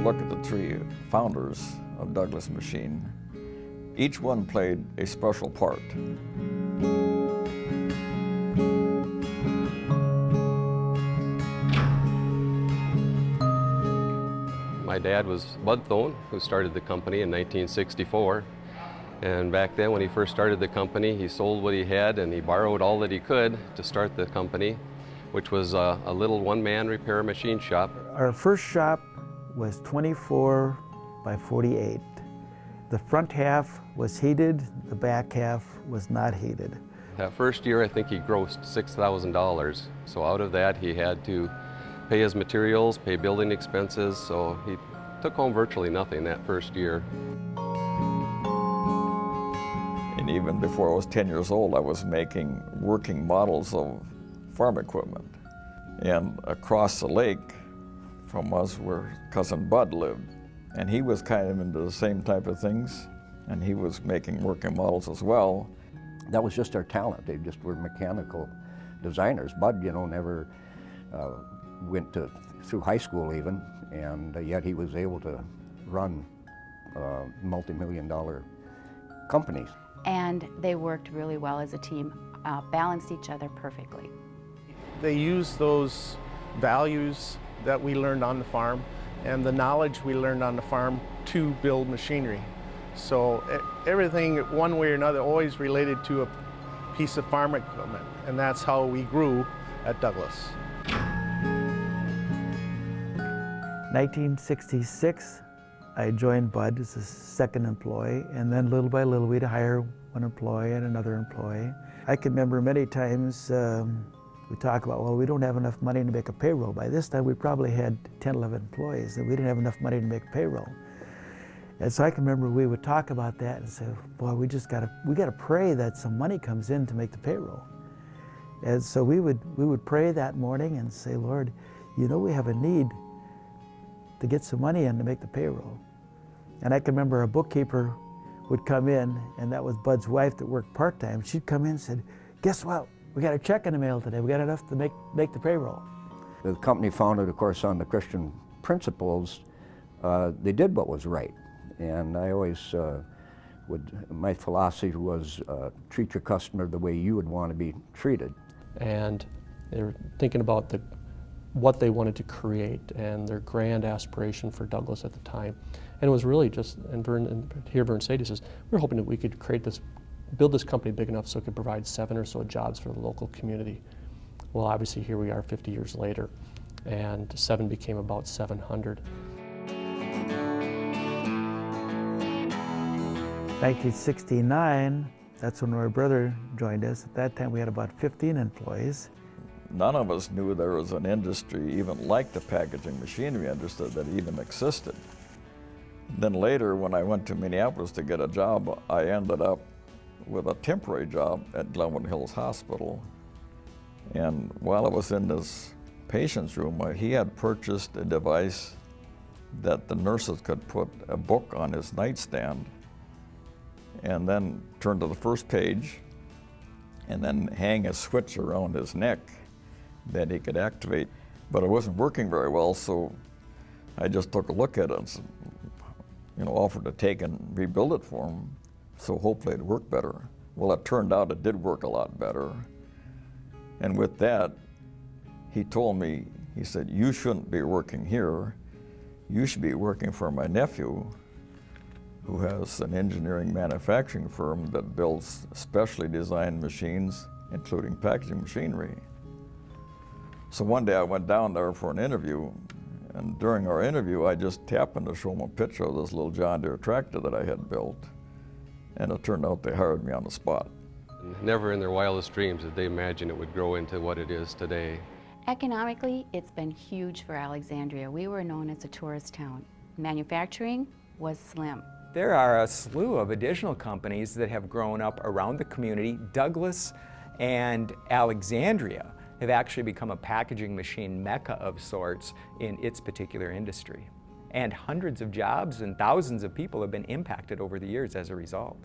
look at the three founders of Douglas Machine, each one played a special part. My dad was Bud Thone, who started the company in 1964. And back then when he first started the company, he sold what he had and he borrowed all that he could to start the company, which was a little one-man repair machine shop. Our first shop was 24 by 48. The front half was heated, the back half was not heated. That first year, I think he grossed $6,000. So out of that, he had to pay his materials, pay building expenses, so he took home virtually nothing that first year. And even before I was 10 years old, I was making working models of farm equipment. And across the lake from us where Cousin Bud lived, and he was kind of into the same type of things, and he was making working models as well. That was just our talent. They just were mechanical designers. Bud, you know, never went through high school even, and yet he was able to run multi-million-dollar companies. And they worked really well as a team, balanced each other perfectly. They used those values that we learned on the farm and the knowledge we learned on the farm to build machinery. So everything, one way or another, always related to a piece of farm equipment, and that's how we grew at Douglas. 1966, I joined Bud as a second employee, and then little by little we'd hire one employee and another employee. I can remember many times we talk about, well, we don't have enough money to make a payroll. By this time we probably had 10, 11 employees, and we didn't have enough money to make payroll. And so I can remember we would talk about that and say, boy, we gotta pray that some money comes in to make the payroll. And so we would pray that morning and say, Lord, you know we have a need to get some money in to make the payroll. And I can remember a bookkeeper would come in, and that was Bud's wife that worked part-time. She'd come in and said, guess what? We got a check in the mail today. We got enough to make the payroll. The company founded, of course, on the Christian principles. They did what was right. And I always my philosophy was treat your customer the way you would want to be treated. And they were thinking about what they wanted to create and their grand aspiration for Douglas at the time. And it was really just, and Vern Sadie says, we were hoping that we could build this company big enough so it could provide 7 or so jobs for the local community. Well, obviously here we are 50 years later, and 7 became about 700. 1969, that's when my brother joined us. At that time we had about 15 employees. None of us knew there was an industry even like the packaging machinery industry that even existed. Then later, when I went to Minneapolis to get a job, I ended up with a temporary job at Glenwood Hills Hospital. And while I was in this patient's room, he had purchased a device that the nurses could put a book on his nightstand and then turn to the first page and then hang a switch around his neck that he could activate. But it wasn't working very well, so I just took a look at it and offered to take and rebuild it for him, so hopefully it'd work better. Well, it turned out it did work a lot better. And with that, he told me, he said, you shouldn't be working here. You should be working for my nephew, who has an engineering manufacturing firm that builds specially designed machines, including packaging machinery. So one day I went down there for an interview, and during our interview I just happened to show them a picture of this little John Deere tractor that I had built, and it turned out they hired me on the spot. Never in their wildest dreams did they imagine it would grow into what it is today. Economically, it's been huge for Alexandria. We were known as a tourist town. Manufacturing was slim. There are a slew of additional companies that have grown up around the community. Douglas and Alexandria have actually become a packaging machine mecca of sorts in its particular industry. And hundreds of jobs and thousands of people have been impacted over the years as a result.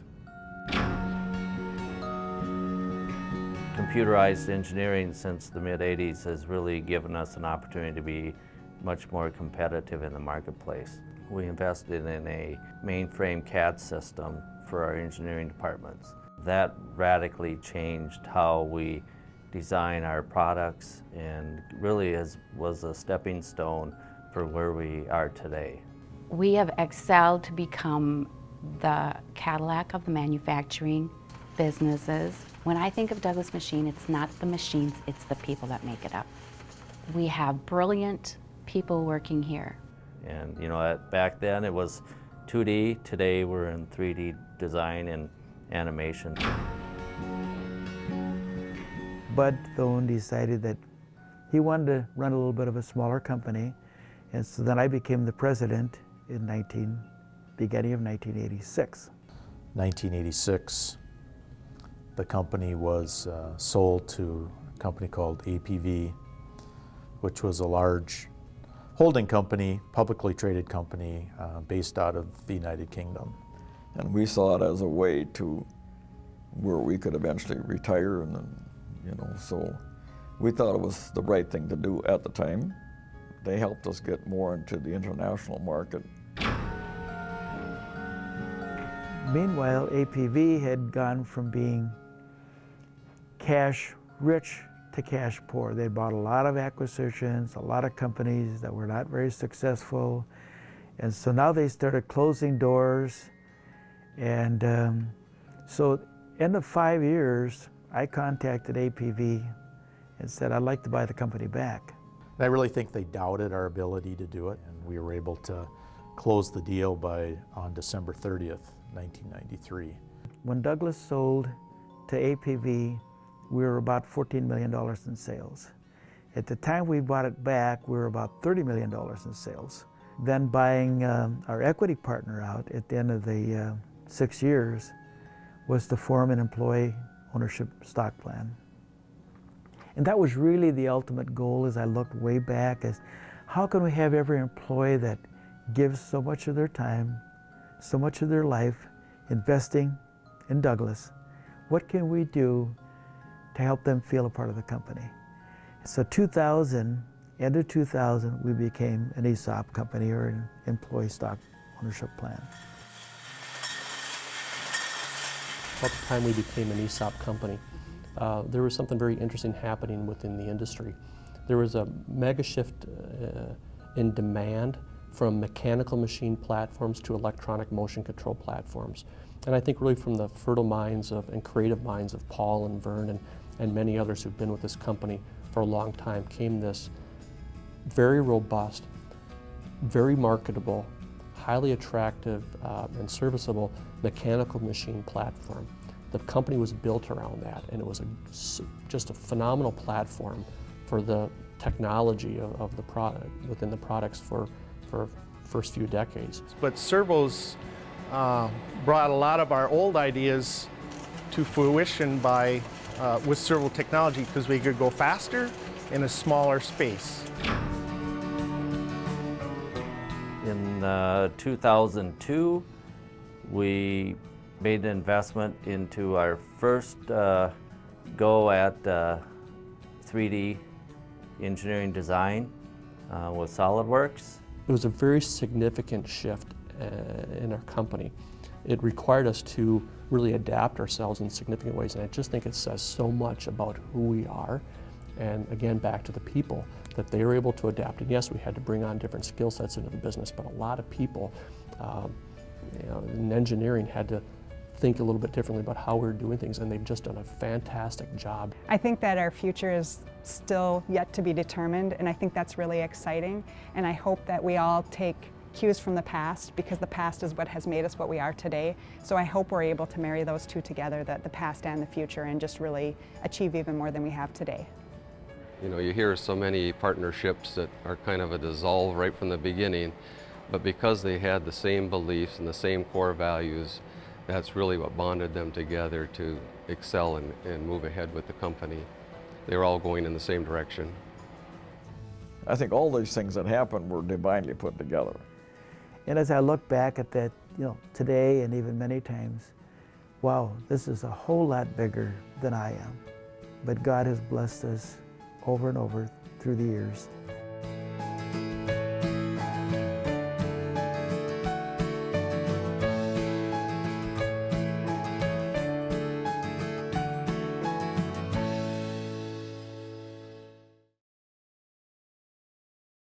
Computerized engineering since the mid-'80s has really given us an opportunity to be much more competitive in the marketplace. We invested in a mainframe CAD system for our engineering departments. That radically changed how we design our products and really was a stepping stone for where we are today. We have excelled to become the Cadillac of the manufacturing businesses. When I think of Douglas Machine, it's not the machines, it's the people that make it up. We have brilliant people working here. And you know, back then it was 2D, today we're in 3D design and animation. Bud Thone decided that he wanted to run a little bit of a smaller company, and so then I became the president in beginning of 1986. 1986, the company was sold to a company called APV, which was a large holding company, publicly traded company based out of the United Kingdom. And we saw it as a way to where we could eventually retire, and then, you know, so we thought it was the right thing to do at the time. They helped us get more into the international market. Meanwhile, APV had gone from being cash rich to cash poor. They bought a lot of acquisitions, a lot of companies that were not very successful. And so now they started closing doors. And so end of 5 years, I contacted APV and said, I'd like to buy the company back. And I really think they doubted our ability to do it, and we were able to close the deal on December 30th, 1993. When Douglas sold to APV, we were about $14 million in sales. At the time we bought it back, we were about $30 million in sales. Then buying our equity partner out at the end of the 6 years was to form an employee ownership stock plan. And that was really the ultimate goal as I looked way back, is how can we have every employee that gives so much of their time, so much of their life investing in Douglas, what can we do to help them feel a part of the company? So end of 2000, we became an ESOP company, or an employee stock ownership plan. About the time we became an ESOP company, there was something very interesting happening within the industry. There was a mega shift in demand from mechanical machine platforms to electronic motion control platforms. And I think really from the fertile minds and creative minds of Paul and Vern and many others who've been with this company for a long time came this very robust, very marketable, highly attractive and serviceable mechanical machine platform. The company was built around that, and it was just a phenomenal platform for the technology of the product, within the products for first few decades. But servos brought a lot of our old ideas to fruition with servo technology, because we could go faster in a smaller space. In 2002, we made an investment into our first go at 3D engineering design with SolidWorks. It was a very significant shift in our company. It required us to really adapt ourselves in significant ways, and I just think it says so much about who we are, and again, back to the people, that they were able to adapt. And yes, we had to bring on different skill sets into the business, but a lot of people in engineering had to think a little bit differently about how we're doing things, and they've just done a fantastic job. I think that our future is still yet to be determined, and I think that's really exciting, and I hope that we all take cues from the past, because the past is what has made us what we are today. So I hope we're able to marry those two together, the past and the future, and just really achieve even more than we have today. You know, you hear so many partnerships that are kind of a dissolve right from the beginning, but because they had the same beliefs and the same core values, that's really what bonded them together to excel and move ahead with the company. They were all going in the same direction. I think all these things that happened were divinely put together. And as I look back at that, today and even many times, wow, this is a whole lot bigger than I am. But God has blessed us over and over through the years.